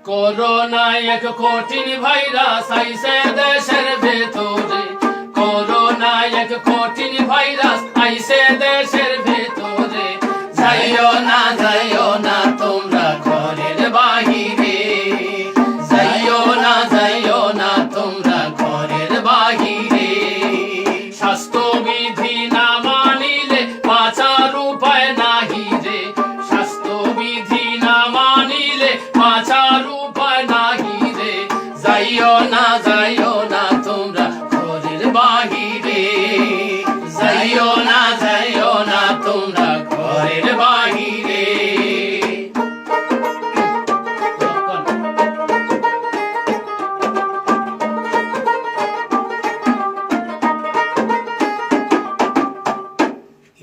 Corona এক কঠিন virus আইছে দেশের ভেতরে। করোনা এক কঠিন ভাইরাস আইছে দেশের ভেতরে। যাইও না তোমরা ঘরের বাহিরে। যাইও না তোমরা ঘরের বাহিরে। স্বাস্থ্যবিধি না মানিলে বাঁচার উপায় নাহি রে। স্বাস্থ্যবিধি না মানিলে বাঁচার উপায় নাহি রে। যাইও না তোমরা ঘরের বাহিরে। যাইও না তোমরা ঘরের বাহিরে।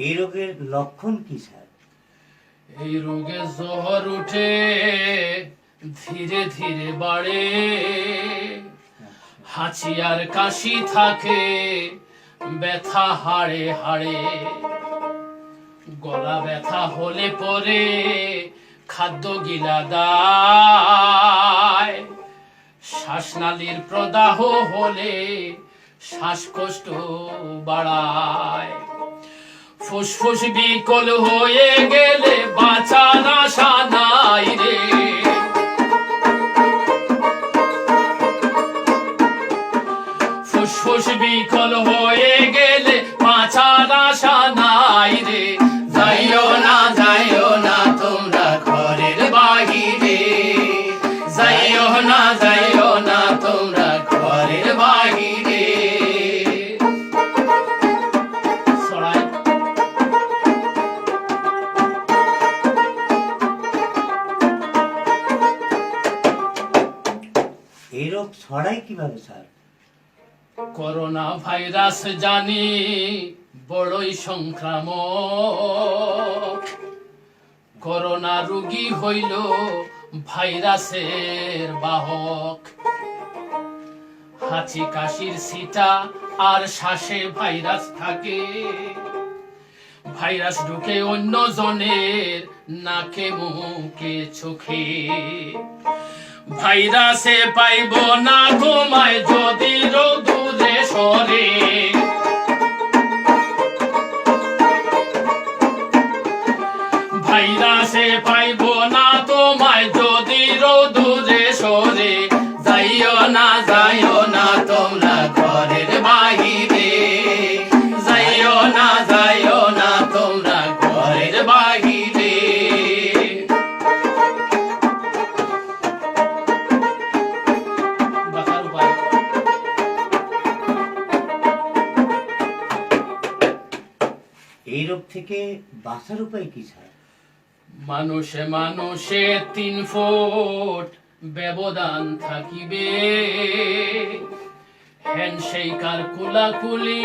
এই রোগের লক্ষণ কি স্যার? এই রোগে জ্বর উঠে, ধীরে ধীরে বাড়ে। হাঁচি আর কাশি থাকে, ব্যথা হাড়ে হাড়ে। গলা ব্যথা হলে পরে খাদ্য গিলা দায়। শ্বাসনালীর প্রদাহ হলে শ্বাসকষ্ট বাড়ায়। ফুসফুস বিকল হয়ে গেলে বাঁচার আশা নাই রে। ফুসফুস বিকল হয়ে গেলে বাঁচার আশা নাই রে। যাইও না তোমরা ঘরের বাহিরে। যাইও না তোমরা ঘরের বাহিরে। এই রোগ ছড়ায় কিভাবে স্যার? করোনা ভাইরাস জানি বড়ই সংক্রামক। করোনা রোগী হইল ভাইরাসের বাহক। হাঁচি কাশির ছিটা আর শ্বাসে ভাইরাস থাকে। ভাইরাস ঢুকে অন্য জনের নাকে মুখে চোখে। ভাইরাসে পাইব না তোমায় যদি রোদুরে সরে। ভাইরাসে পাইব না তোমায় যদি রোদুরে সরে। যাইও না তোমরা ঘরের বাহিরে। যাইও না তোমরা ঘরের বাহিরে। এই রোগ থেকে বাঁচার উপায় কি স্যার? মানুষে মানুষে 3 ফুট ব্যবধান থাকিবে। হ্যান্ডশেক আর কুলাকুলি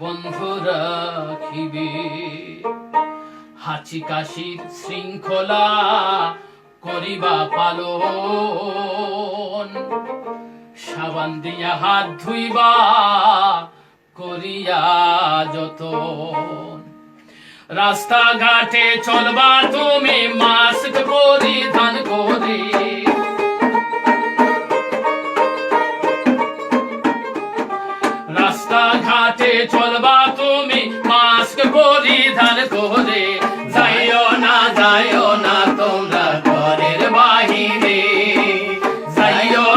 বন্ধ রাখিবে। হাঁচি কাশির শৃঙ্খলা করিবা পালন। সাবান দিয়া হাত ধুইবা করিয়া যতন। রাস্তাঘাটে চলবা তুমি মাস্ক পরিধান করে। রাস্তাঘাটে চলবা তুমি মাস্ক পরিধান করে। যাইও না তোমরা ঘরের বাহিরে। যাইও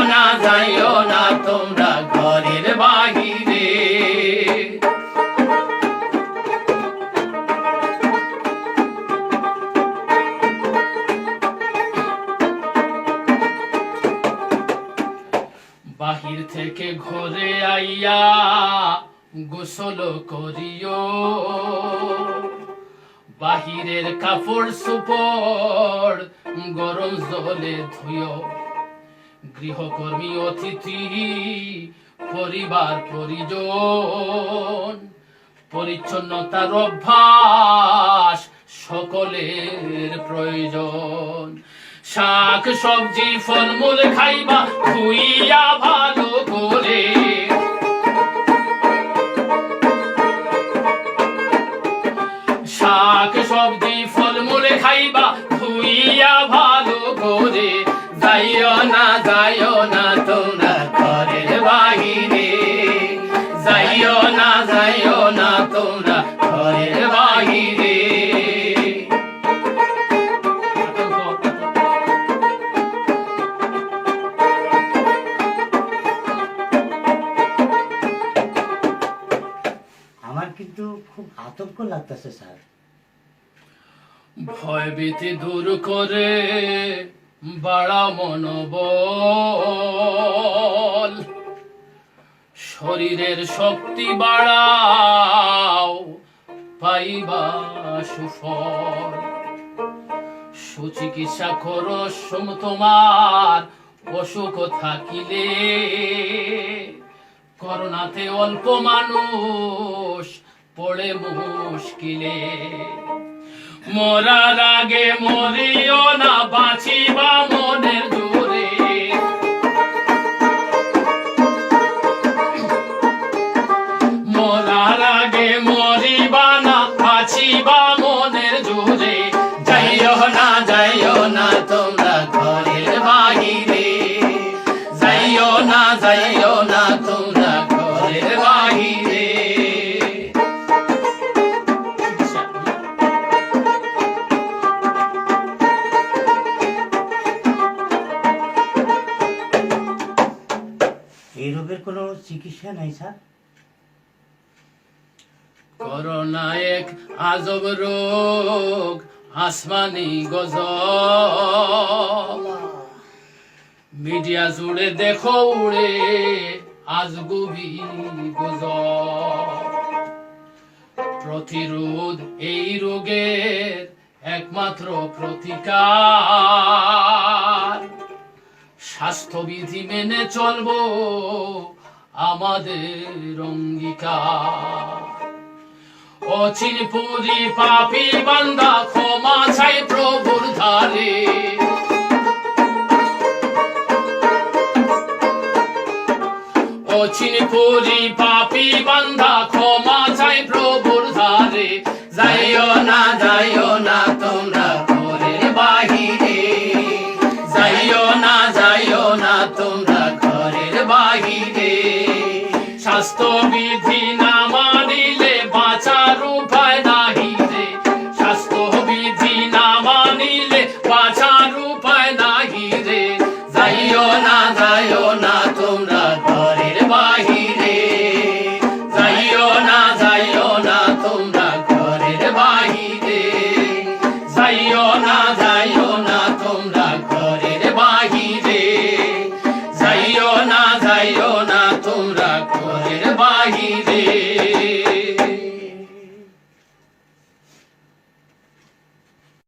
না তোমরা ঘরের বাহিরে। বাহির থেকে ঘরে আইয়া গোসল করিও। বাহিরের কাপড় চোপড় গরম জলে ধুইও। গৃহকর্মী অতিথি পরিবার পরিজন পরিচ্ছন্নতার অভ্যাস সকলের প্রয়োজন। শাক সবজি ফলমূল খাইবা ধুইয়া ভালো করে। শাক সবজি ফলমূল খাইবা ধুইয়া ভালো করে। না যাইও না তোমরা ঘরের বাহিরে, যাইও না তোমরা ঘরের বাহিরে। আমার কিন্তু খুব আতঙ্ক লাগতেছে স্যার। ভয়ভীতি দূর করে বাড়া মনোবল, শরীরের শক্তি বাড়াও পাইবা সুফল। সুচিকিৎসা করো তোমার অসুখ থাকিলে, করোনাতে অল্প মানুষ পড়ে মুশকিলে। মরার আগে মরিও না, বাঁচিবা মনের জোরে। মরার আগে মরিবা না, বাঁচিবা মনের জোরে। যাইও না তোমরা ঘরের বাহিরে, যাইও না তোমরা ঘরের বাহিরে। এই রোগের কোনো চিকিৎসা নাই স্যার? করোনা এক আজব রোগ, আসমানি গজব। মিডিয়া জুড়ে দেখো উড়ে আজগুবি গজব। প্রতিরোধ এই রোগের একমাত্র প্রতিকার, স্বাস্থ্যবিধি মেনে চলবো আমাদের অঙ্গীকার। অচিন পুরি পাপী বান্দা ক্ষমা চাই প্রভুর ধারে। অচিন পুরি পাপী বান্দা ক্ষমা চাই প্রভুর ধারে। যাইও না